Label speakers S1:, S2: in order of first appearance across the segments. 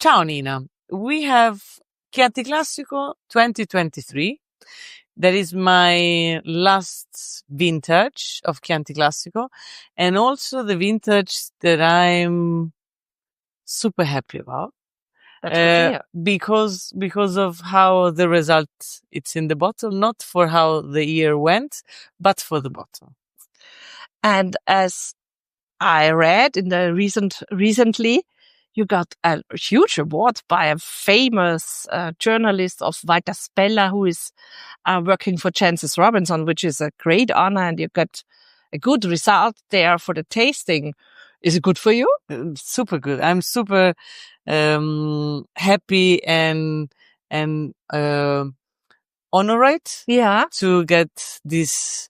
S1: Ciao, Nina. We have Chianti Classico 2023. That is my last vintage of Chianti Classico, and also the vintage that I'm super happy about.
S2: That's good to hear.
S1: Because of how the result it's in the bottle, not for how the year went, but for the bottle.
S2: And as I read in the recently, you got a huge award by a famous journalist of Walter Speller, who is working for Jancis Robinson, which is a great honor, and you got a good result there for the tasting. Is it good for you?
S1: Super good. I'm super happy and honored to get this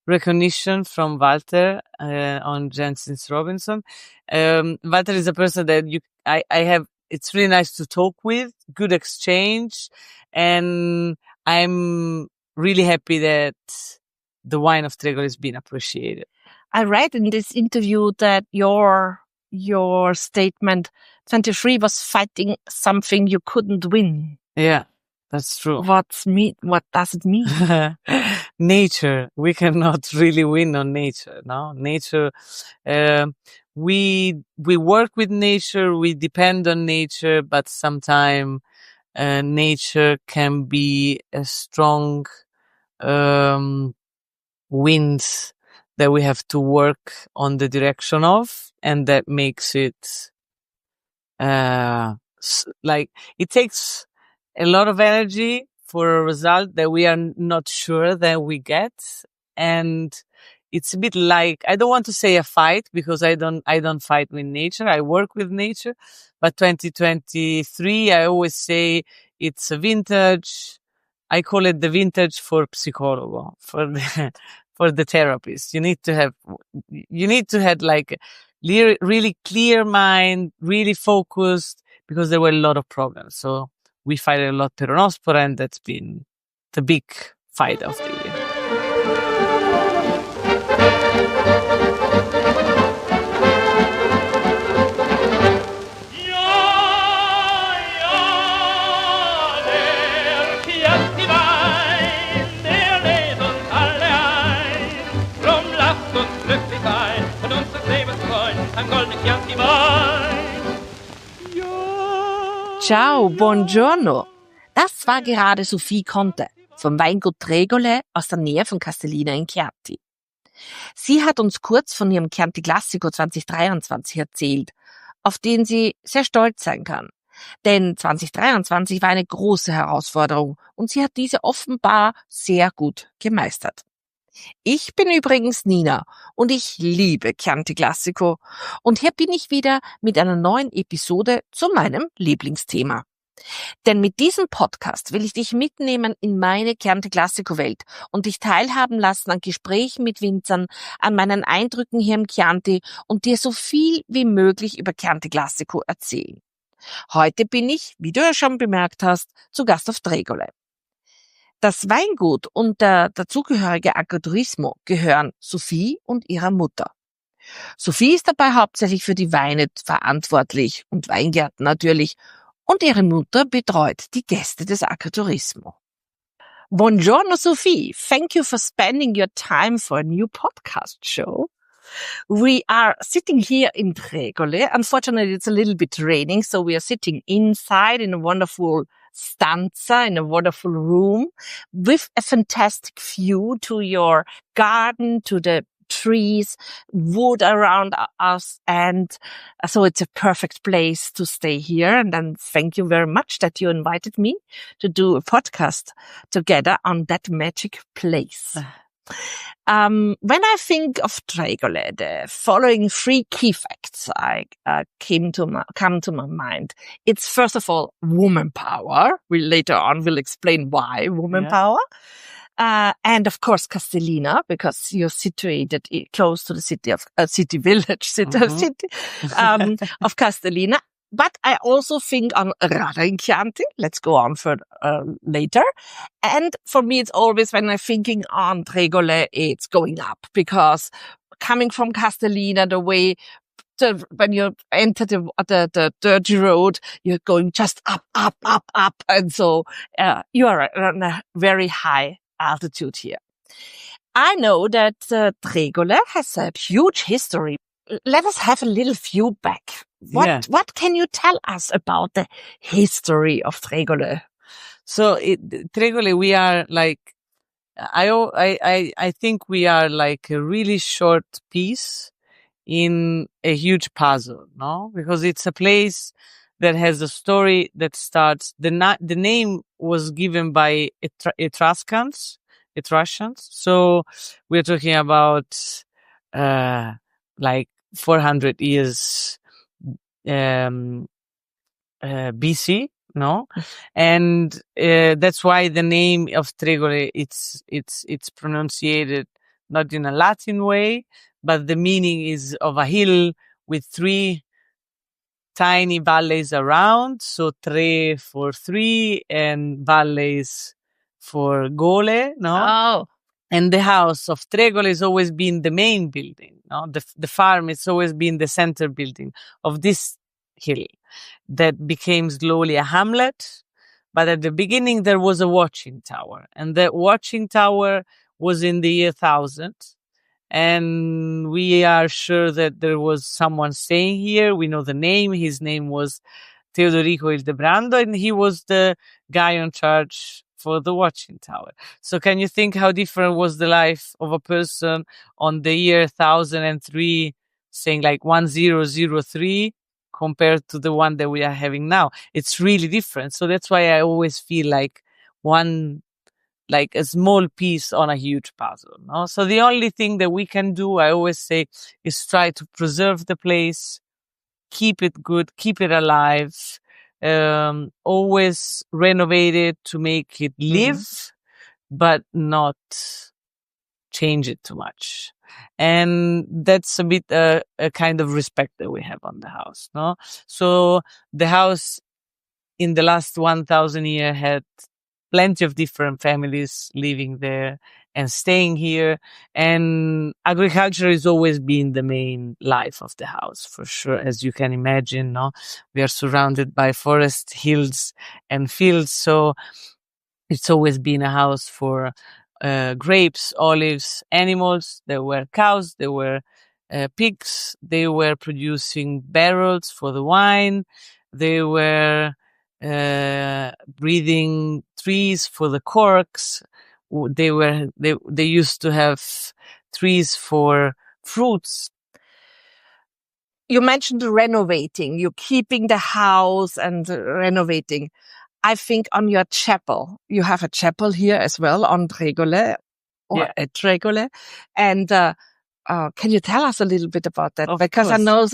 S1: recognition from Walter on Jancis Robinson. Walter is a person that I have. It's really nice to talk with, good exchange, and I'm really happy that the wine of Tregole is being appreciated.
S2: I read in this interview that your statement 23 was fighting something you couldn't win.
S1: Yeah, that's true.
S2: What does it mean?
S1: Nature. We cannot really win on nature. No, nature. We work with nature. We depend on nature, but sometimes nature can be a strong wind that we have to work on the direction of, and that makes it like it takes a lot of energy for a result that we are not sure that we get. And it's a bit like, I don't want to say a fight, because I don't fight with nature. I work with nature. But 2023, I always say it's a vintage. I call it the vintage for psicologo, for the therapist. You need to have like really clear mind, really focused, because there were a lot of problems. So we fight a lot peronospora, and that's been the big fight of the year.
S2: Ciao, buongiorno. Das war gerade Sophie Conte vom Weingut Tregole aus der Nähe von Castellina in Chianti. Sie hat uns kurz von ihrem Chianti Classico 2023 erzählt, auf den sie sehr stolz sein kann. Denn 2023 war eine große Herausforderung und sie hat diese offenbar sehr gut gemeistert. Ich bin übrigens Nina und ich liebe Chianti Classico und hier bin ich wieder mit einer neuen Episode zu meinem Lieblingsthema. Denn mit diesem Podcast will ich dich mitnehmen in meine Chianti Classico Welt und dich teilhaben lassen an Gesprächen mit Winzern, an meinen Eindrücken hier im Chianti und dir so viel wie möglich über Chianti Classico erzählen. Heute bin ich, wie du ja schon bemerkt hast, zu Gast auf Tregole. Das Weingut und der dazugehörige Agriturismo gehören Sophie und ihrer Mutter. Sophie ist dabei hauptsächlich für die Weine verantwortlich und Weingärten natürlich, und ihre Mutter betreut die Gäste des Agriturismo. Buongiorno Sophie, thank you for spending your time for a new podcast show. We are sitting here in Tregole. Unfortunately, it's a little bit raining, so we are sitting inside in a wonderful stanza, in a wonderful room with a fantastic view to your garden, to the trees, wood around us. And so it's a perfect place to stay here. And then thank you very much that you invited me to do a podcast together on that magic place. When I think of Tregole, the following three key facts come to my mind. It's first of all woman power. We later on will explain why woman power. And of course Castellina, because you're situated close to the city of of Castellina. But I also think on Rada in Chianti. Let's go on for later. And for me, it's always when I'm thinking on Tregole, it's going up, because coming from Castellina, the way when you enter the dirty road, you're going just up, up, up, up. And so you are on a very high altitude here. I know that Tregole has a huge history. Let us have a little view back. What can you tell us about the history of Tregole?
S1: So Tregole, we are like, I think we are like a really short piece in a huge puzzle, no? Because it's a place that has a story that starts. The name was given by Etruscans. So we're talking about like 400 years BC, no? And that's why the name of Tregole, it's pronunciated not in a Latin way, but the meaning is of a hill with 3 tiny valleys around. So tre for 3 and valleys for gole, no?
S2: Oh.
S1: And the house of Tregole has always been the main building, no? The farm has always been the center building of this hill that became slowly a hamlet. But at the beginning, there was a watching tower, and that watching tower was in the year 1000. And we are sure that there was someone staying here. We know the name. His name was Teodorico Ildebrando, and he was the guy in charge for the watching tower. So can you think how different was the life of a person on the year 1003, saying like 1003, compared to the one that we are having now? It's really different. So that's why I always feel like a small piece on a huge puzzle, no? So the only thing that we can do, I always say, is try to preserve the place, keep it good, keep it alive, always renovate it to make it live, but not change it too much. And that's a bit a kind of respect that we have on the house, no? So the house in the last 1000 years had plenty of different families living there and staying here. And agriculture has always been the main life of the house, for sure. As you can imagine, no? We are surrounded by forest, hills, and fields. So it's always been a house for grapes, olives, animals. There were cows, there were pigs. They were producing barrels for the wine. They were breeding trees for the corks. They used to have trees for fruits.
S2: You mentioned renovating. You're keeping the house and renovating. I think on your chapel, you have a chapel here as well on Tregole, or at Tregole. And can you tell us a little bit about that? Because I know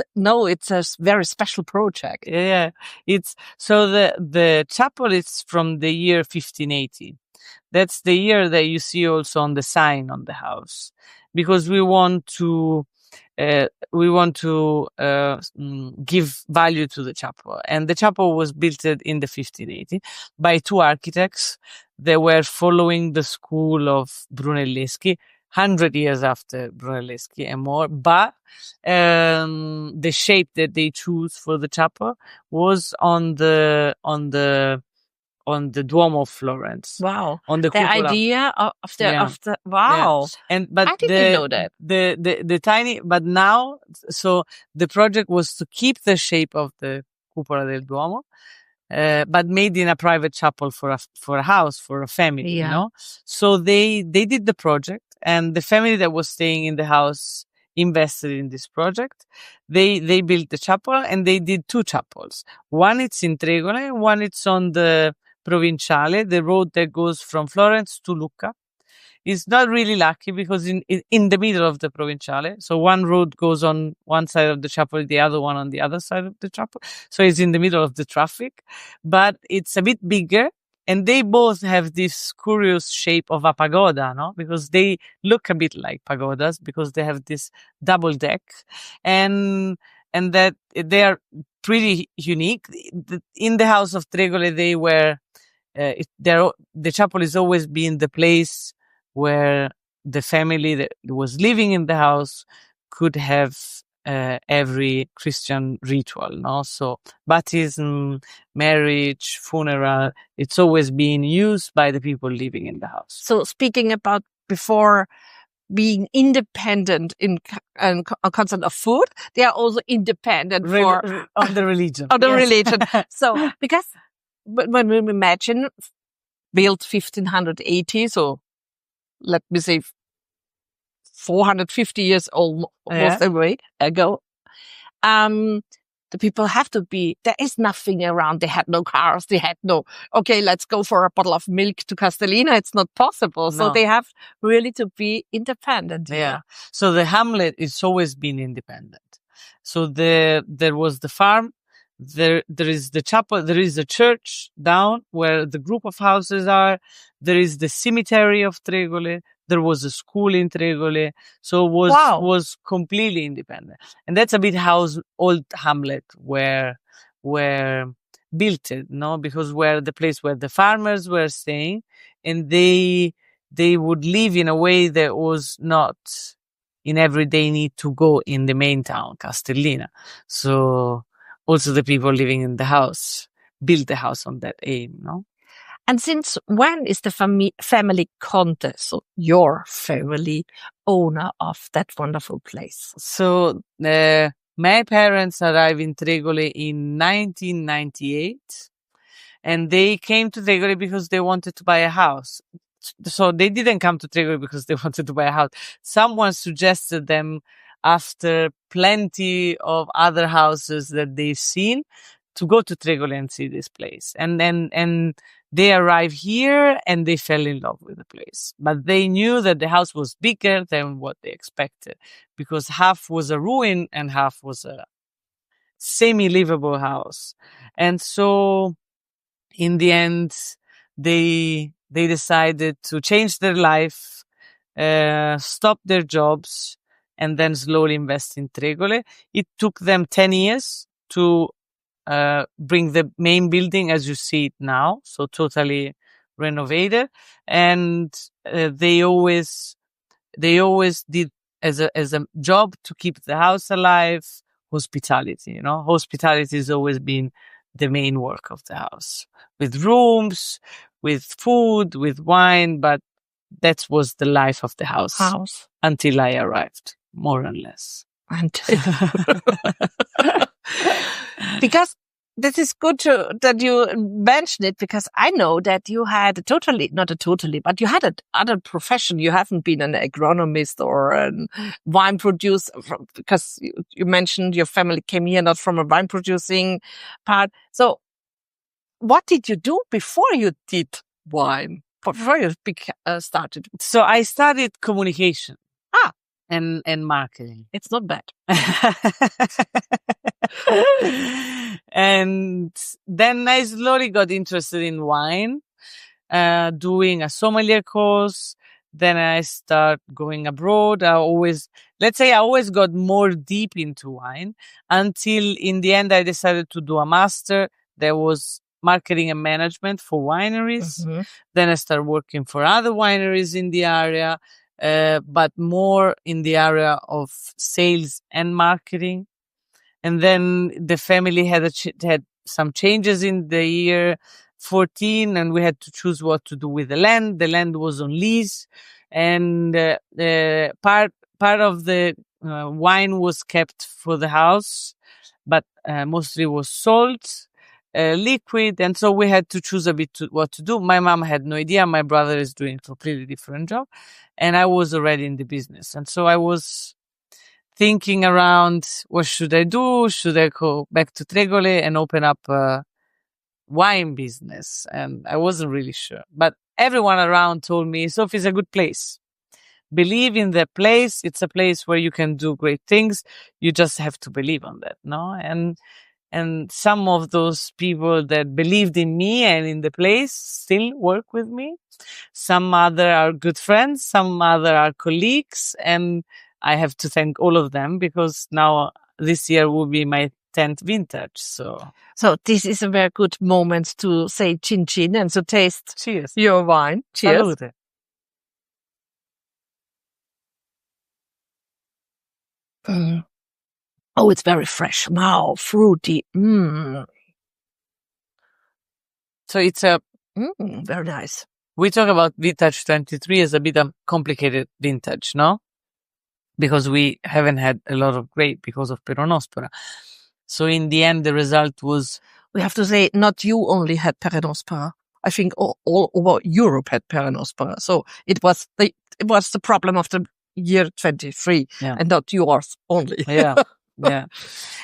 S2: it's a very special project.
S1: Yeah, it's so the chapel is from the year 1580. That's the year that you see also on the sign on the house, because we want to give value to the chapel. And the chapel was built in the 1580 by 2 architects that were following the school of Brunelleschi, 100 years after Brunelleschi and more. But the shape that they choose for the chapel was on the Duomo of Florence.
S2: Wow.
S1: On the
S2: idea of the wow.
S1: Yeah. But
S2: I didn't know that.
S1: The tiny, but now, so the project was to keep the shape of the cupola del Duomo, but made in a private chapel for a house, for a family, you know? So they did the project, and the family that was staying in the house invested in this project. They built the chapel, and they did 2 chapels. One it's in Tregole, one it's on the Provinciale, the road that goes from Florence to Lucca. It's not really lucky because in the middle of the Provinciale, so one road goes on one side of the chapel, the other one on the other side of the chapel. So it's in the middle of the traffic, but it's a bit bigger. And they both have this curious shape of a pagoda, no? Because they look a bit like pagodas because they have this double deck, and that they are pretty unique. In the house of Tregole, they were, the chapel has always been the place where the family that was living in the house could have every Christian ritual, no? So baptism, marriage, funeral, it's always being used by the people living in the house.
S2: So speaking about before being independent in concept of food, they are also independent
S1: on the religion.
S2: On the religion. So because when we imagine built 1580, so let me say 450 years almost away ago, the people have to be, there is nothing around. They had no cars. They had no, okay, let's go for a bottle of milk to Castellina. It's not possible. No. So they have really to be independent.
S1: Yeah. So the hamlet is always been independent. So there was the farm. There is the chapel. There is the church down where the group of houses are. There is the cemetery of Tregole. There was a school in Tregole, so it was completely independent. And that's a bit how old hamlet were built, no? Because were the place where the farmers were staying, and they would live in a way that was not in everyday need to go in the main town, Castellina. So also the people living in the house built the house on that aim, no?
S2: And since when is the family Conte, so your family, owner of that wonderful place?
S1: So my parents arrived in Tregole in 1998, and they came to Tregole because they wanted to buy a house. So they didn't come to Tregole because they wanted to buy a house. Someone suggested them, after plenty of other houses that they've seen, to go to Tregole and see this place. And they arrived here and they fell in love with the place. But they knew that the house was bigger than what they expected, because half was a ruin and half was a semi-livable house. And so in the end, they decided to change their life, stop their jobs, and then slowly invest in Tregole. It took them 10 years to bring the main building as you see it now, so totally renovated. And they always did as a job to keep the house alive, hospitality. You know, hospitality has always been the main work of the house, with rooms, with food, with wine. But that was the life of the house until I arrived, more or less.
S2: Because this is good that you mention it, because I know that you had but you had another profession. You haven't been an agronomist or a wine producer, because you mentioned your family came here not from a wine producing part. So what did you do before you did wine? Before you started?
S1: So I studied communication. And marketing.
S2: It's not bad.
S1: And then I slowly got interested in wine, doing a sommelier course. Then I started going abroad. I always got more deep into wine, until in the end I decided to do a master that was marketing and management for wineries. Mm-hmm. Then I started working for other wineries in the area. But more in the area of sales and marketing. And then the family had some changes in the year 14, and we had to choose what to do with the land. The land was on lease, and part of the wine was kept for the house, but mostly was sold. Liquid, and so we had to choose a bit what to do. My mom had no idea. My brother is doing a completely different job, and I was already in the business. And so I was thinking around, what should I do? Should I go back to Tregole and open up a wine business? And I wasn't really sure. But everyone around told me, Sophie, is a good place. Believe in the place. It's a place where you can do great things. You just have to believe on that, no? And some of those people that believed in me and in the place still work with me. Some other are good friends. Some other are colleagues. And I have to thank all of them, because now this year will be my 10th vintage. So
S2: this is a very good moment to say chin chin and to taste
S1: Cheers.
S2: Your wine. Cheers.
S1: Salute.
S2: Oh, it's very fresh. Wow, fruity.
S1: So it's
S2: Very nice.
S1: we talk about vintage 23 as a bit of complicated vintage, no? Because we haven't had a lot of grape because of Peronospora. So in the end, the result was...
S2: We have to say, not you only had Peronospora. I think all over Europe had Peronospora. So it was the problem of the year 23 and not yours only.
S1: Yeah.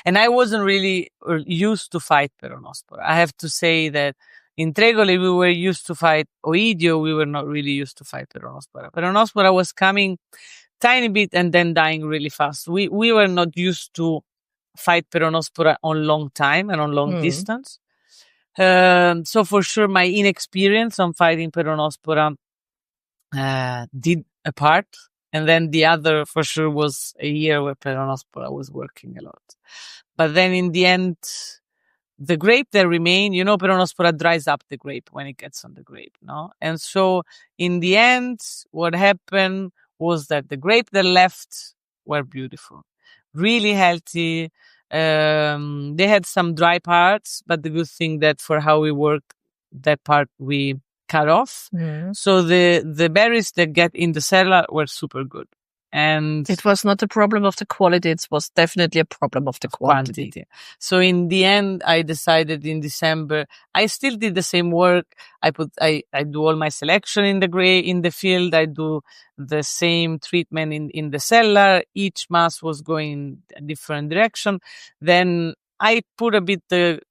S1: And I wasn't really used to fight Peronospora. I have to say that in Tregole, we were used to fight Oidio. We were not really used to fight Peronospora. Peronospora was coming tiny bit and then dying really fast. We were not used to fight Peronospora on long time and on long distance. So for sure, my inexperience on fighting Peronospora did a part. And then the other, for sure, was a year where Peronospora was working a lot. But then in the end, the grape that remained, Peronospora dries up the grape when it gets on the grape, no? And so in the end, what happened was that the grape that left were beautiful, really healthy. They had some dry parts, but the good thing that for how we worked, that part we cut off. So the berries that get in the cellar were super good. And
S2: it was not a problem of the quality. It was definitely a problem of the quantity.
S1: So in the end, I decided in December, I still did the same work. I do all my selection in the field. I do the same treatment in the cellar. Each mass was going a different direction. Then I put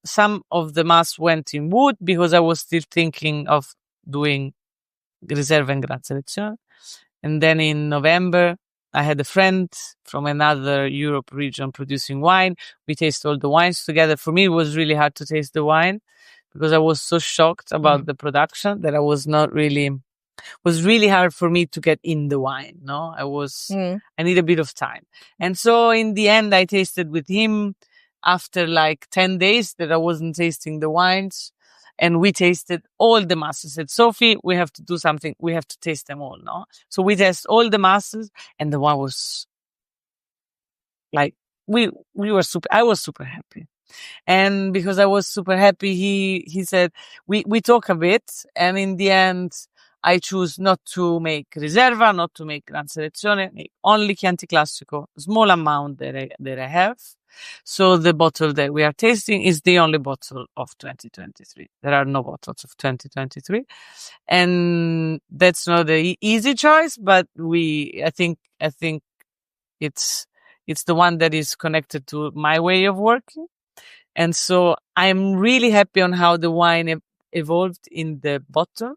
S1: some of the mass went in wood because I was still thinking of doing Riserva and Gran Selezione. And then in November, I had a friend from another Europe region producing wine. We tasted all the wines together. For me, it was really hard to taste the wine because I was so shocked about the production that was really hard for me to get in the wine. No, I need a bit of time. And so in the end, I tasted with him after like 10 days that I wasn't tasting the wines. And we tasted all the masses. I said, Sophie, we have to do something. We have to taste them all, no? So we tasted all the masses, and the wine was like, I was super happy. And because I was super happy, he said, we talk a bit, and in the end, I choose not to make Riserva, not to make Gran Selezione, make only Chianti Classico, small amount that I have. So the bottle that we are tasting is the only bottle of 2023. There are no bottles of 2023. And that's not the easy choice, but I think it's the one that is connected to my way of working. And so I'm really happy on how the wine evolved in the bottle.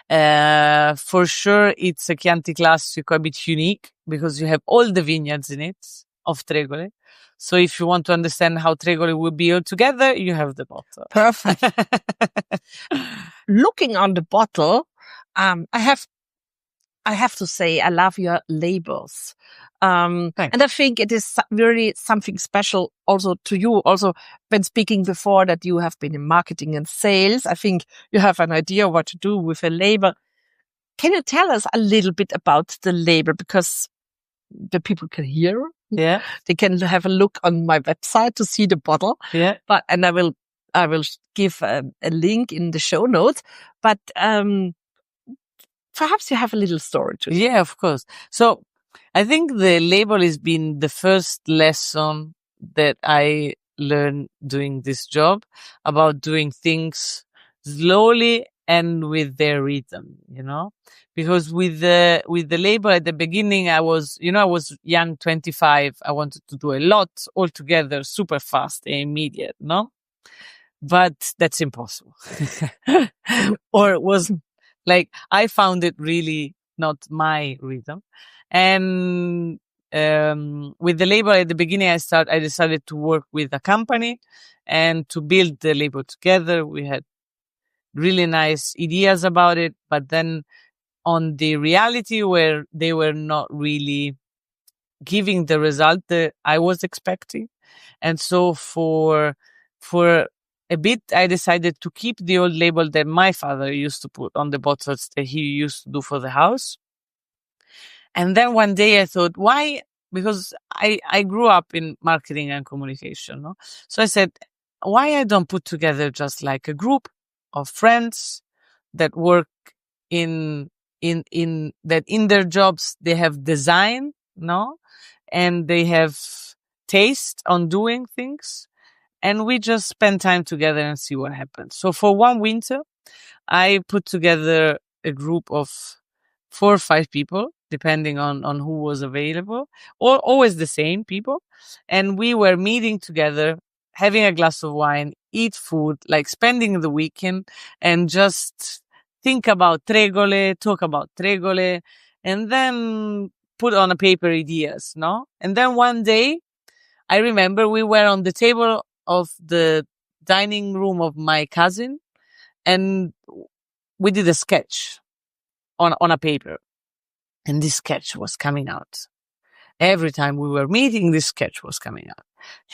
S1: For sure, it's a Chianti Classico, a bit unique because you have all the vineyards in it of Tregole. So if you want to understand how Tregole will be all together, you have the bottle.
S2: Perfect. Looking on the bottle, I have to say I love your labels. And I think it is really something special also to you. Also, when speaking before that you have been in marketing and sales, I think you have an idea what to do with a label. Can you tell us a little bit about the label? Because the people can hear.
S1: Yeah.
S2: They can have a look on my website to see the bottle.
S1: Yeah.
S2: And I will give a link in the show notes. But perhaps you have a little story to share.
S1: Yeah, of course. So I think the label has been the first lesson that I learned doing this job about doing things slowly and with their rhythm, because with the label at the beginning, I was young, 25. I wanted to do a lot altogether, super fast and immediate, no? But that's impossible. Or it was like, I found it really not my rhythm. And with the label at the beginning, I decided to work with a company and to build the label together. We had really nice ideas about it, but then on the reality where they were not really giving the result that I was expecting. And so for a bit, I decided to keep the old label that my father used to put on the bottles that he used to do for the house. And then one day I thought, why? because I grew up in marketing and communication. No? So I said, why I don't put together just like a group of friends that work in their jobs, they have design, no? And they have taste on doing things. And we just spend time together and see what happens. So for one winter, I put together a group of 4 or 5 people, depending on who was available, or always the same people. And we were meeting together, having a glass of wine, eat food, like spending the weekend and just think about Tregole, talk about Tregole, and then put on a paper ideas, no? And then one day, I remember we were on the table of the dining room of my cousin, and we did a sketch on a paper. And this sketch was coming out. Every time we were meeting, this sketch was coming out.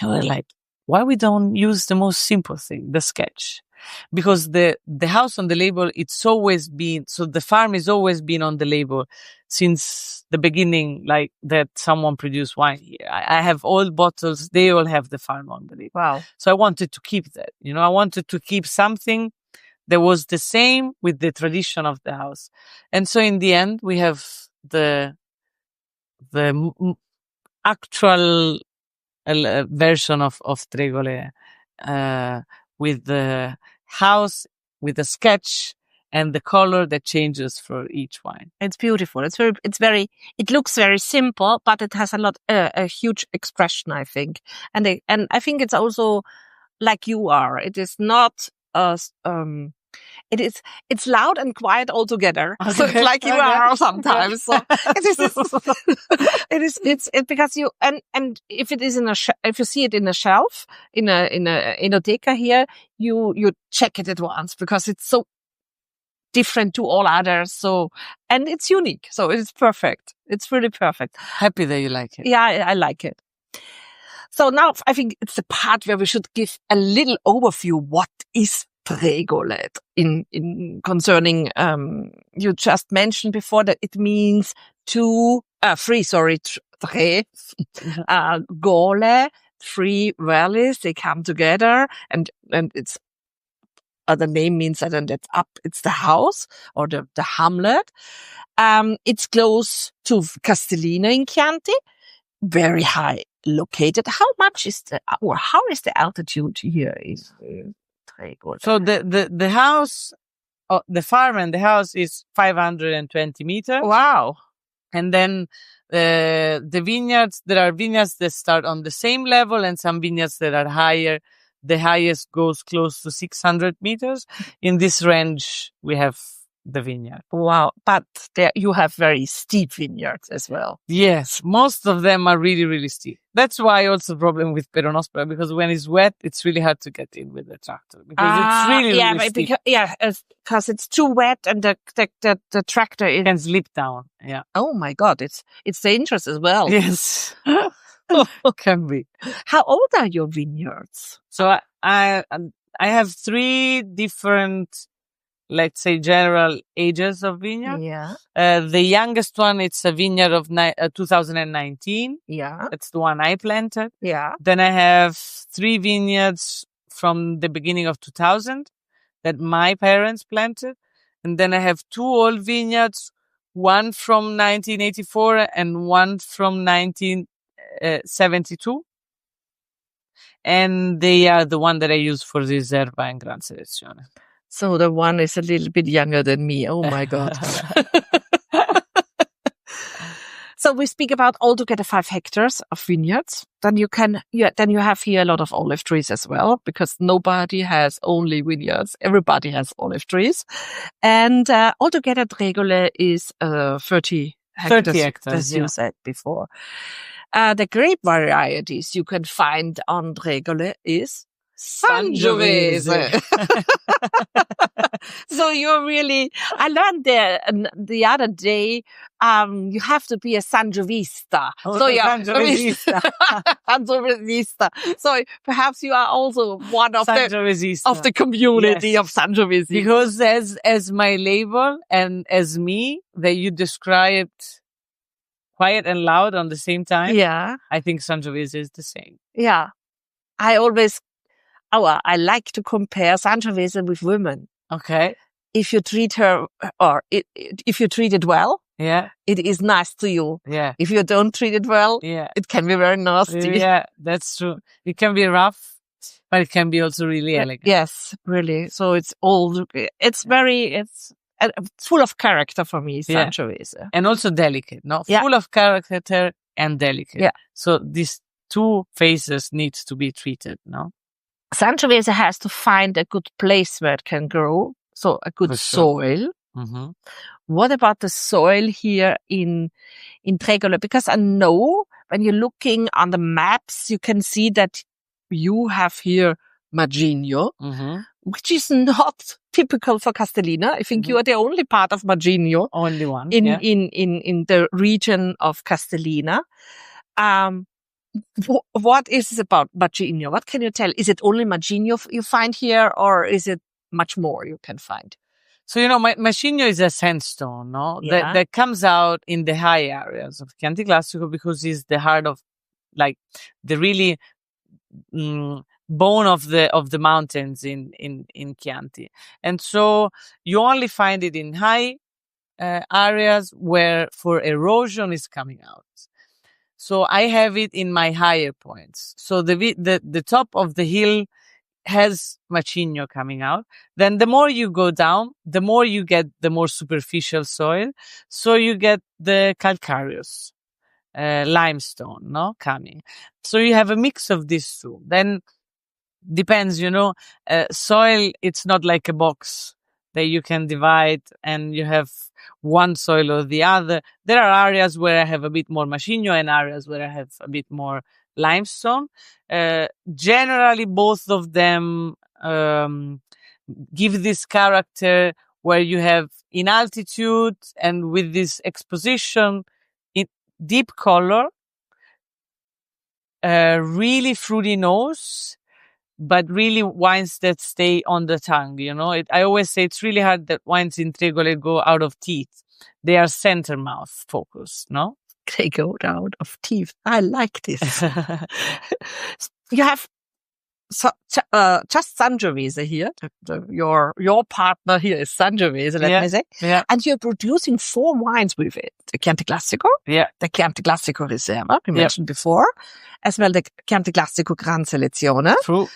S1: And we were like, why we don't use the most simple thing, the sketch? Because the house on the label, it's always been, so the farm has always been on the label since the beginning, like that someone produced wine here. I have old bottles, they all have the farm on the label.
S2: Wow.
S1: So I wanted to keep that, I wanted to keep something that was the same with the tradition of the house. And so in the end, we have the actual version of Tregole, with the house, with the sketch and the color that changes for each wine.
S2: It's beautiful. It looks very simple, but it has a huge expression, I think. And I think it's also like you are. It is not, it's loud and quiet all together. Okay. So it's like you are sometimes. So it's because you, and if it is if you see it in a shelf, in a enoteca here, you check it at once because it's so different to all others. So, and it's unique. So it's perfect. It's really perfect.
S1: Happy that you like it.
S2: Yeah, I like it. So now I think it's the part where we should give a little overview. What is Tregole in concerning, you just mentioned before that it means gole, 3 valleys, they come together and it's, the name means that, and it's the house or the hamlet. It's close to Castellina in Chianti, very high located. How is the altitude here in Tregole?
S1: So the house, the farm and the house is 520 meters.
S2: Wow.
S1: And then the vineyards, there are vineyards that start on the same level and some vineyards that are higher. The highest goes close to 600 meters. In this range, we have the vineyard.
S2: Wow. But there you have very steep vineyards as well.
S1: Yes. Most of them are really, really steep. That's why also the problem with Peronospora, because when it's wet, it's really hard to get in with the tractor because it's really, really steep.
S2: Because it's too wet and the tractor
S1: can slip down. Yeah.
S2: Oh my God. It's dangerous as well.
S1: Yes. Can be.
S2: How old are your vineyards?
S1: So I have 3 different, let's say, general ages of vineyard.
S2: Yeah.
S1: The youngest one, it's a vineyard of 2019.
S2: Yeah.
S1: That's the one I planted.
S2: Yeah.
S1: Then I have 3 vineyards from the beginning of 2000 that my parents planted. And then I have 2 old vineyards, one from 1984 and one from 1972. And they are the one that I use for the Riserva and Gran Selezione.
S2: So the one is a little bit younger than me. Oh my God. So we speak about altogether 5 hectares of vineyards. Then you have here a lot of olive trees as well, because nobody has only vineyards. Everybody has olive trees. And altogether Tregole is 30 hectares, as you said before. The grape varieties you can find on Tregole is Sangiovese. So you're really, I learned the other day, you have to be a Sangiovista.
S1: Oh,
S2: so yeah,
S1: Sangiovese.
S2: So perhaps you are also one of the community, yes, of Sangiovese.
S1: Because as my label and as me, that you described quiet and loud on the same time.
S2: Yeah.
S1: I think Sangiovese is the same.
S2: Yeah. I like to compare Sangiovese with women.
S1: Okay.
S2: If you treat her, if you treat it well,
S1: Yeah.
S2: it is nice to you.
S1: Yeah.
S2: If you don't treat it well,
S1: Yeah.
S2: it can be very nasty.
S1: Yeah, that's true. It can be rough, but it can be also really elegant.
S2: Yes, really. So it's full of character for me, Sangiovese.
S1: And also delicate, no?
S2: Yeah.
S1: Full of character and delicate.
S2: Yeah.
S1: So these two phases need to be treated, no?
S2: Sangiovese has to find a good place where it can grow. So a good soil.
S1: Mm-hmm.
S2: What about the soil here in Tregole? Because I know when you're looking on the maps, you can see that you have here Magigno, which is not typical for Castellina. I think you are the only part of Magigno.
S1: Only one.
S2: In the region of Castellina. What is it about Magigno? What can you tell? Is it only Magigno you find here, or is it much more you can find?
S1: So, Magigno is a sandstone, no?
S2: Yeah.
S1: That comes out in the high areas of Chianti Classico because it's the heart of, like, the really bone of the mountains in Chianti. And so you only find it in high areas where for erosion is coming out. So I have it in my higher points. So the top of the hill has Magigno coming out. Then the more you go down, the more you get the more superficial soil. So you get the calcareous limestone, no, coming. So you have a mix of these two. Then depends, soil, it's not like a box that you can divide and you have one soil or the other. There are areas where I have a bit more Magigno and areas where I have a bit more limestone. Generally, both of them give this character where you have in altitude and with this exposition, deep color, really fruity nose, but really wines that stay on the tongue, I always say it's really hard that wines in Tregole go out of teeth. They are center mouth focused, no?
S2: They go out of teeth. I like this. You have just Sangiovese here. Your partner here is Sangiovese, let me say.
S1: Yeah.
S2: And you're producing 4 wines with it. The Chianti Classico.
S1: Yeah.
S2: The Chianti Classico Reserva, we mentioned before. As well the Chianti Classico Gran Selezione.
S1: True.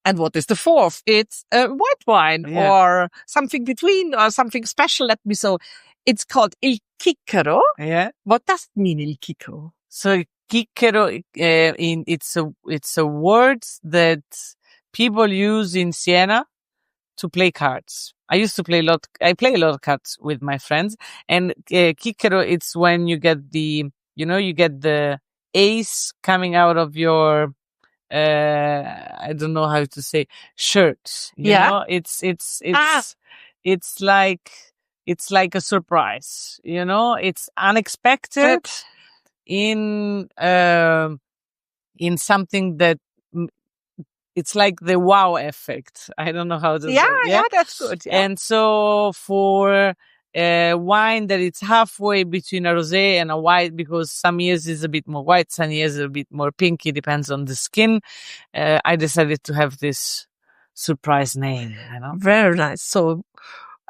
S2: And what is the 4th? It's a white wine or something between or something special. Let me so. It's called il Chicchero.
S1: Yeah.
S2: What does it mean, il Chicchero?
S1: So Chicchero, it's a word that people use in Siena to play cards. I play a lot of cards with my friends, and Chicchero, it's when you get you get the ace coming out of your, I don't know how to say, shirt. You know? It's like a surprise, it's unexpected in something that it's like the wow effect. I don't know how to say.
S2: Yeah, that's good. Yeah.
S1: And so for a wine that it's halfway between a rosé and a white, because some years is a bit more white, some years is a bit more pinky, depends on the skin. I decided to have this surprise name,
S2: Very nice. So,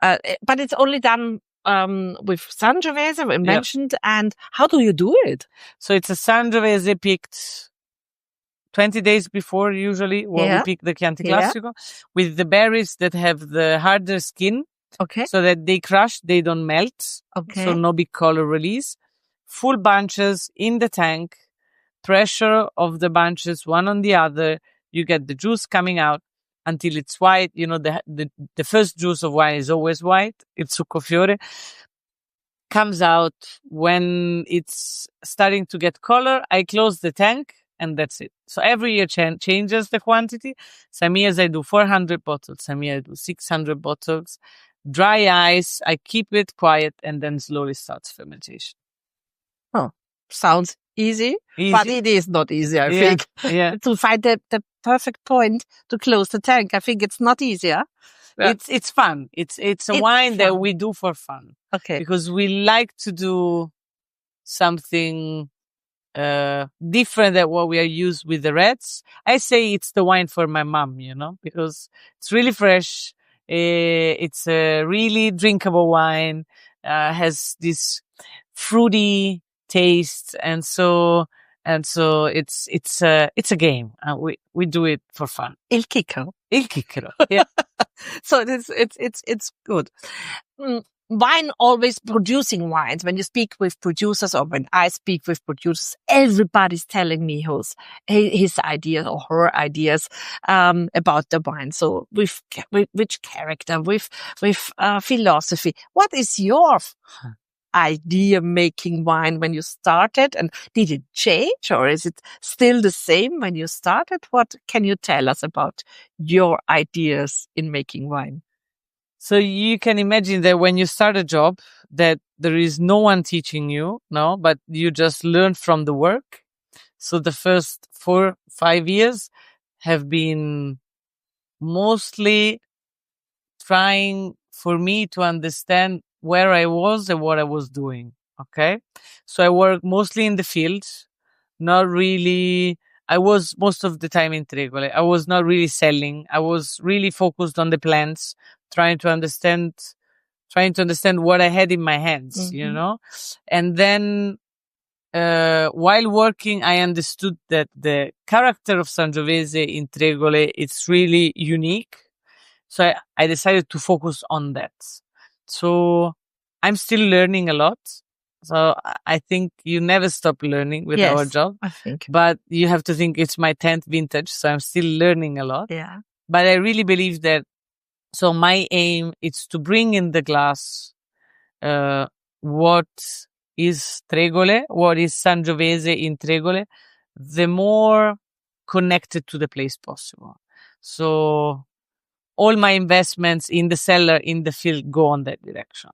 S2: but it's only done with Sangiovese, we mentioned. And how do you do it?
S1: So it's a Sangiovese picked 20 days before, usually, when we pick the Chianti Classico, with the berries that have the harder skin.
S2: Okay.
S1: So that they crush, they don't melt.
S2: Okay.
S1: So no big color release. Full bunches in the tank. Pressure of the bunches, one on the other. You get the juice coming out until it's white. The first juice of wine is always white. It's succofiore. Comes out when it's starting to get color. I close the tank and that's it. So every year changes the quantity. Some years I do 400 bottles. Some years I do 600 bottles. Dry ice. I keep it quiet and then slowly starts fermentation.
S2: Oh, sounds easy. But it is not easy, I think.
S1: Yeah.
S2: To find the perfect point to close the tank, I think it's not easier. Yeah.
S1: It's fun. It's a wine that we do for fun.
S2: Okay.
S1: Because we like to do something different than what we are used with the reds. I say it's the wine for my mom, because it's really fresh. It's a really drinkable wine, has this fruity taste. And so it's a game. We do it for fun.
S2: Il Chicchero.
S1: Il Chicchero. Yeah.
S2: So it's good. Wine always producing wines. When you speak with producers or when I speak with producers, everybody's telling me his ideas or her ideas about the wine. So with which character, with philosophy. What is your idea making wine when you started, and did it change or is it still the same when you started? What can you tell us about your ideas in making wine?
S1: So you can imagine that when you start a job, that there is no one teaching you, no, but you just learn from the work. So the first 4-5 years have been mostly trying for me to understand where I was and what I was doing. Okay. So I work mostly in the field, not really. I was most of the time in Tregole. I was not really selling. I was really focused on the plants, trying to understand what I had in my hands, And then, while working, I understood that the character of Sangiovese in Tregole, it's really unique. So I decided to focus on that. So I'm still learning a lot. So I think you never stop learning with our job.
S2: I think.
S1: But you have to think it's my 10th vintage. So I'm still learning a lot.
S2: Yeah.
S1: But I really believe that. So my aim is to bring in the glass, what is Tregole, what is Sangiovese in Tregole, the more connected to the place possible. So all my investments in the cellar, in the field, go on that direction.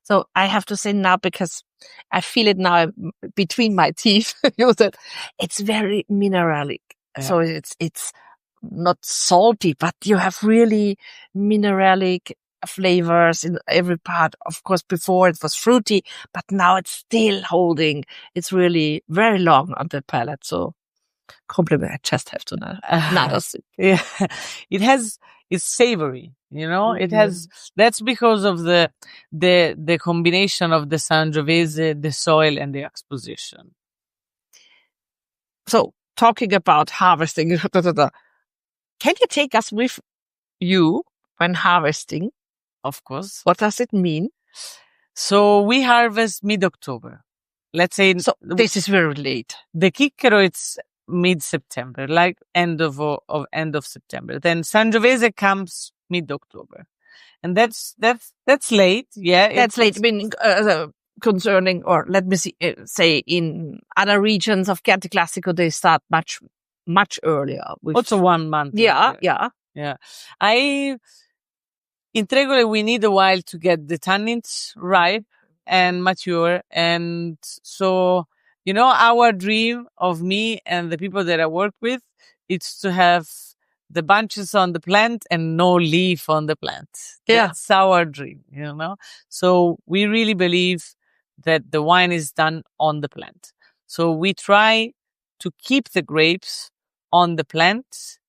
S2: So I have to say now, because I feel it now between my teeth, that it's very mineralic. Yeah. So it's not salty, but you have really mineralic flavors in every part. Of course, before it was fruity, but now it's still holding. It's really very long on the palate. So compliment. I just have to notice it.
S1: Yeah, it's savory, Mm-hmm. It has. That's because of the combination of the Sangiovese, the soil, and the exposition.
S2: So talking about harvesting, can you take us with you when harvesting?
S1: Of course.
S2: What does it mean?
S1: So we harvest mid-October. Let's say.
S2: So this is very late.
S1: The Chicchero, it's mid-September, like end of September. Then Sangiovese comes mid-October, and that's late. Yeah,
S2: that's late. I mean, concerning, or let me say, in other regions of Chianti Classico, they start much earlier.
S1: Also 1 month.
S2: Yeah.
S1: In Tregole, we need a while to get the tannins ripe and mature, and so. Our dream of me and the people that I work with, it's to have the bunches on the plant and no leaf on the plant.
S2: Yeah.
S1: That's our dream, So we really believe that the wine is done on the plant. So we try to keep the grapes on the plant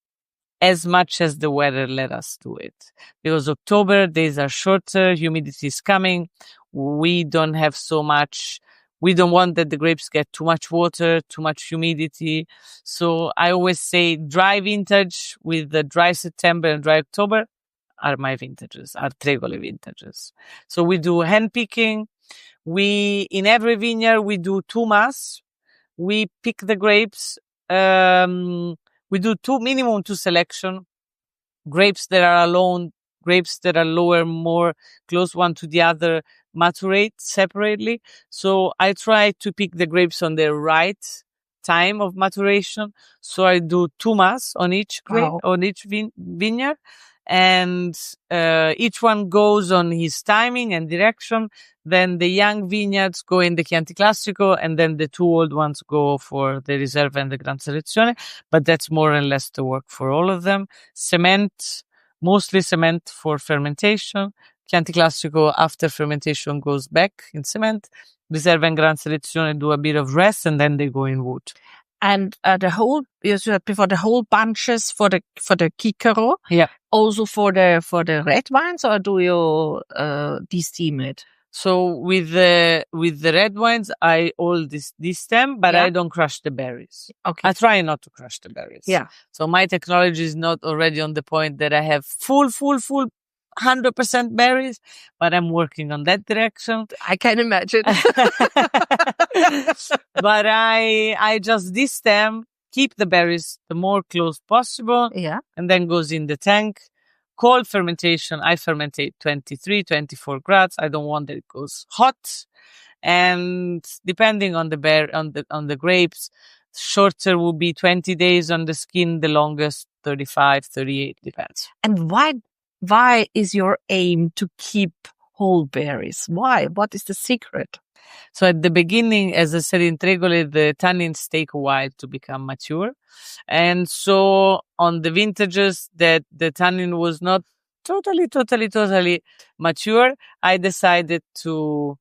S1: as much as the weather let us do it. Because October, days are shorter, humidity is coming. We don't have so much. We don't want that the grapes get too much water, too much humidity. So I always say dry vintage with the dry September and dry October are my vintages, are Tregole vintages. So we do hand picking. In every vineyard, we do 2 mass. We pick the grapes. We do minimum 2 selection. Grapes that are alone, grapes that are lower, more close one to the other, maturate separately. So I try to pick the grapes on the right time of maturation. So I do 2 mass on each grape, on each vineyard. And each one goes on his timing and direction. Then the young vineyards go in the Chianti Classico, and then the 2 old ones go for the Riserva and the Gran Selezione. But that's more or less the work for all of them. Cement, mostly cement for fermentation. Chianti Classico, after fermentation, goes back in cement. Riserva in Gran Selezione do a bit of rest, and then they go in wood.
S2: And you said before, the whole bunches for the Chicchero.
S1: Yeah.
S2: Also for the red wines, or do you de-steam it?
S1: So with the red wines, I all this them, but
S2: Yeah.
S1: I don't crush the berries.
S2: Okay.
S1: I try not to crush the berries.
S2: Yeah.
S1: So my technology is not already on the point that I have full 100% berries, but I'm working on that direction.
S2: I can imagine.
S1: But I just de-stem, keep the berries the more close possible,
S2: Yeah.
S1: and then goes in the tank. Cold fermentation, I fermentate 23, 24 grads. I don't want that it goes hot. And depending on the grapes, shorter will be 20 days on the skin, the longest 35, 38, depends.
S2: And why is your aim to keep whole berries? Why? What is the secret?
S1: So at the beginning, as I said in Tregole, the tannins take a while to become mature. And so on the vintages that the tannin was not totally mature, I decided to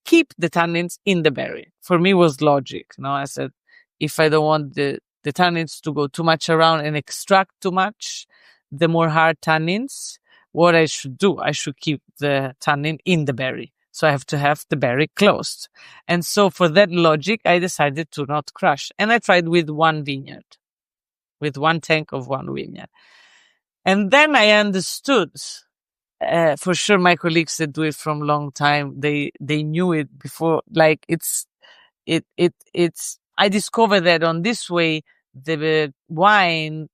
S1: keep the tannins in the berry. For me, it was logic. I said, if I don't want the tannins to go too much around and extract too much, the more hard tannins, what I should do, I should keep the tannin in the berry. So I have to have the berry closed. And so for that logic, I decided to not crush. And I tried with one vineyard, with one tank of one vineyard. And then I understood, for sure my colleagues that do it from a long time, they knew it before, like I discovered that on this way, the wine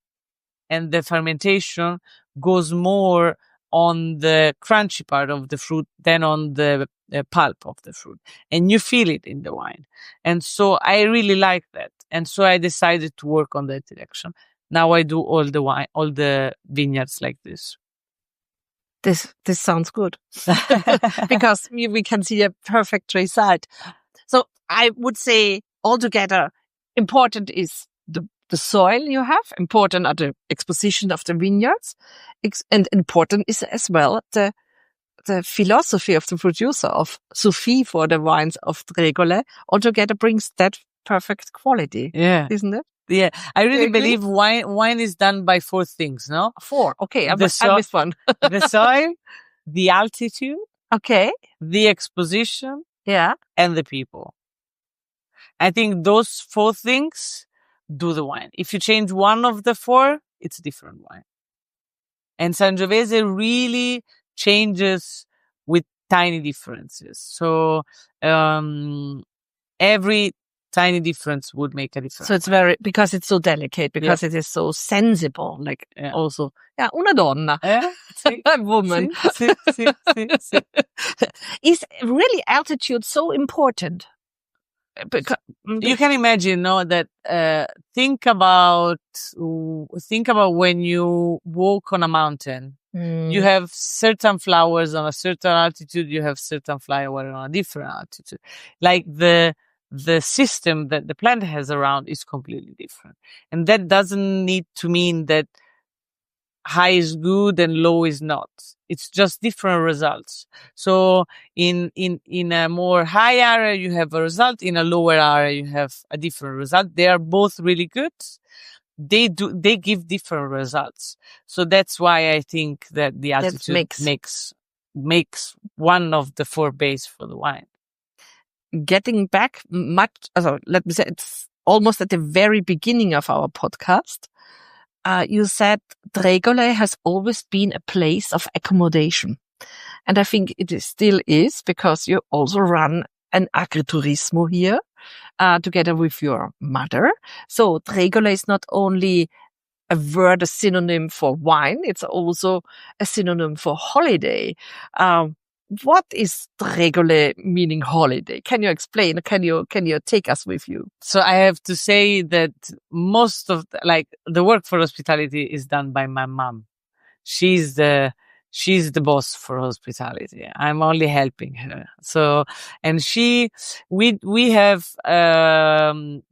S1: and the fermentation goes more on the crunchy part of the fruit than on the pulp of the fruit. And you feel it in the wine. And so I really like that. And so I decided to work on that direction. Now I do all the vineyards like this.
S2: This sounds good. Because we can see a perfect result. So I would say altogether important is the soil you have, important are the exposition of the vineyards, and important is as well the philosophy of the producer, of Sophie, for the wines of Tregole, altogether brings that perfect quality.
S1: Yeah.
S2: Isn't it?
S1: Yeah. I really believe wine is done by 4 things, no?
S2: 4. Okay. I missed one.
S1: The soil, the altitude.
S2: Okay.
S1: The exposition.
S2: Yeah.
S1: And the people. I think those 4 things do the wine. If you change one of the 4, it's a different wine. And Sangiovese really changes with tiny differences. So, every tiny difference would make a difference.
S2: So it's because it's so delicate, because it is so sensible, like also, una donna,
S1: sì,
S2: a woman.
S1: Sì.
S2: Is really altitude so important?
S1: Because you can imagine, that think about when you walk on a mountain. You have certain flowers on a certain altitude, you have certain flowers on a different altitude. Like the system that the plant has around is completely different. And that doesn't need to mean that high is good and low is not. It's just different results. So in a more high area, you have a result. In a lower area, you have a different result. They are both really good. They give different results. So that's why I think that the altitude makes one of the 4 base for the wine.
S2: Getting back let me say, it's almost at the very beginning of our podcast. You said Tregole has always been a place of accommodation. And I think it still is, because you also run an agriturismo here, together with your mother. So Tregole is not only a word, a synonym for wine, it's also a synonym for holiday. What is Tregole meaning holiday? Can you explain? Can you take us with you?
S1: So I have to say that most of the work for hospitality is done by my mom. She's the boss for hospitality. I'm only helping her. So, and we have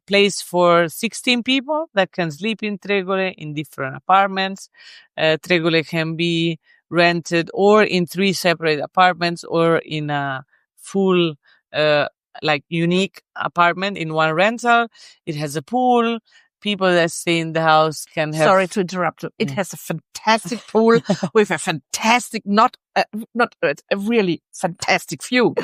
S1: place for 16 people that can sleep in Tregole in different apartments. Tregole can be rented or in 3 separate apartments or in a full like unique apartment in one rental. It has a pool. People that stay in the house can have...
S2: Sorry to interrupt you. It has a fantastic pool with a fantastic, not a really fantastic view.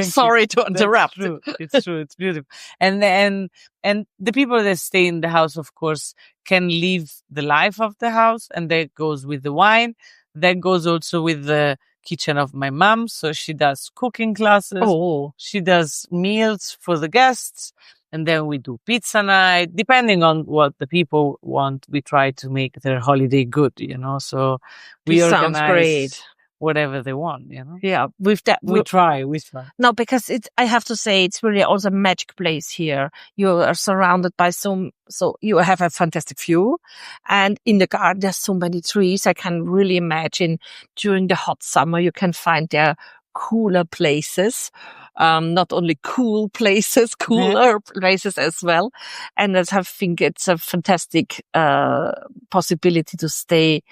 S2: Sorry to interrupt.
S1: True. It's true. It's beautiful. And the people that stay in the house, of course, can live the life of the house, and that goes with the wine. That goes also with the kitchen of my mom. So she does cooking classes.
S2: Oh.
S1: She does meals for the guests. And then we do pizza night. Depending on what the people want, we try to make their holiday good, So we
S2: organize sounds great.
S1: Whatever they want,
S2: Yeah,
S1: we try.
S2: No, because I have to say, it's really also a magic place here. You are surrounded by so you have a fantastic view, and in the garden there's so many trees. I can really imagine during the hot summer you can find there cooler places. Not only cool places, cooler places as well. And I think it's a fantastic possibility to stay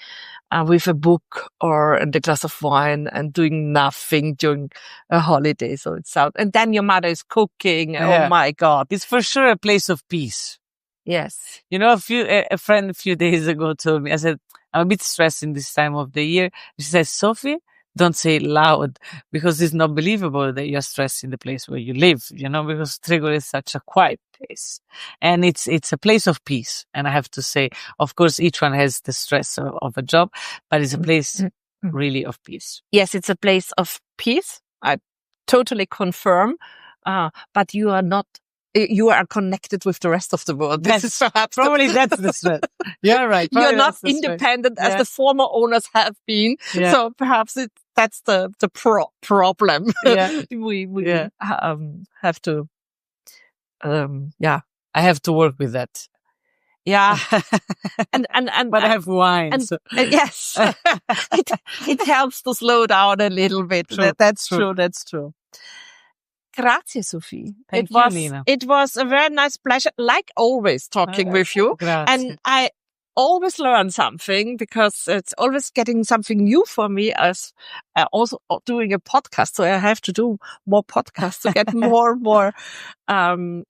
S2: with a book or a glass of wine and doing nothing during a holiday. So it's out. And then your mother is cooking. Yeah. Oh my God.
S1: It's for sure a place of peace.
S2: Yes.
S1: A friend a few days ago told me, I said, I'm a bit stressed in this time of the year. She says, Sophie, don't say it loud, because it's not believable that you're stressed in the place where you live, because Tregole is such a quiet place. And it's a place of peace. And I have to say, of course, each one has the stress of a job, but it's a place really of peace.
S2: Yes, it's a place of peace. I totally confirm. But you are not. You are connected with the rest of the world.
S1: This is perhaps probably that's the stress. You're right.
S2: You're not independent as the former owners have been. Yeah. So perhaps that's the problem.
S1: Yeah.
S2: we have to.
S1: I have to work with that.
S2: Yeah. and
S1: but I have wine.
S2: And, yes. it helps to slow down a little bit.
S1: True.
S2: That's true. That's true. Grazie, Sophie.
S1: Thank you, Nina.
S2: It was a very nice pleasure, like always, talking with you.
S1: Grazie.
S2: And I always learn something, because it's always getting something new for me, as also doing a podcast. So I have to do more podcasts to get more and more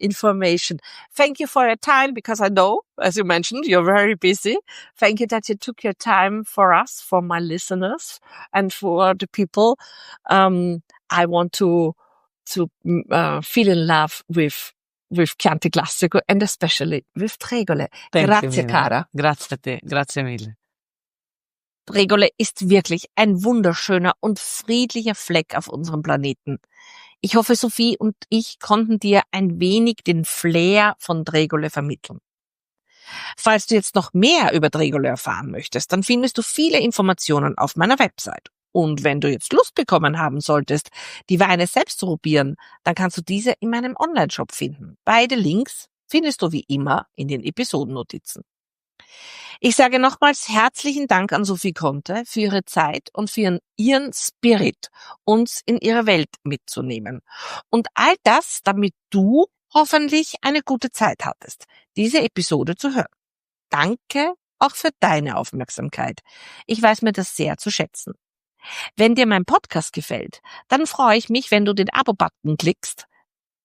S2: information. Thank you for your time, because I know, as you mentioned, you're very busy. Thank you that you took your time for us, for my listeners, and for the people. I want to feel in love with Chianti Classico, and especially with Tregole. Grazie, cara.
S1: Grazie a te. Grazie mille.
S2: Tregole ist wirklich ein wunderschöner und friedlicher Fleck auf unserem Planeten. Ich hoffe, Sophie und ich konnten dir ein wenig den Flair von Tregole vermitteln. Falls du jetzt noch mehr über Tregole erfahren möchtest, dann findest du viele Informationen auf meiner Website. Und wenn du jetzt Lust bekommen haben solltest, die Weine selbst zu probieren, dann kannst du diese in meinem Online-Shop finden. Beide Links findest du wie immer in den Episodennotizen. Ich sage nochmals herzlichen Dank an Sophie Conte für ihre Zeit und für ihren Spirit, uns in ihre Welt mitzunehmen. Und all das, damit du hoffentlich eine gute Zeit hattest, diese Episode zu hören. Danke auch für deine Aufmerksamkeit. Ich weiß mir das sehr zu schätzen. Wenn dir mein Podcast gefällt, dann freue ich mich, wenn du den Abo-Button klickst.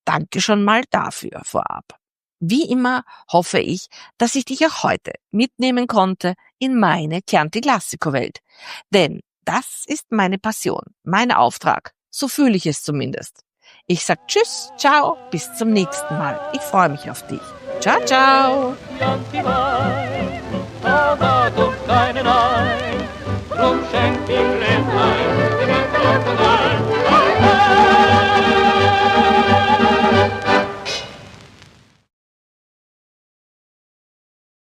S2: Danke schon mal dafür vorab. Wie immer hoffe ich, dass ich dich auch heute mitnehmen konnte in meine Chianti Classico-Welt. Denn das ist meine Passion, mein Auftrag. So fühle ich es zumindest. Ich sag Tschüss, ciao, bis zum nächsten Mal. Ich freue mich auf dich. Ciao, ciao.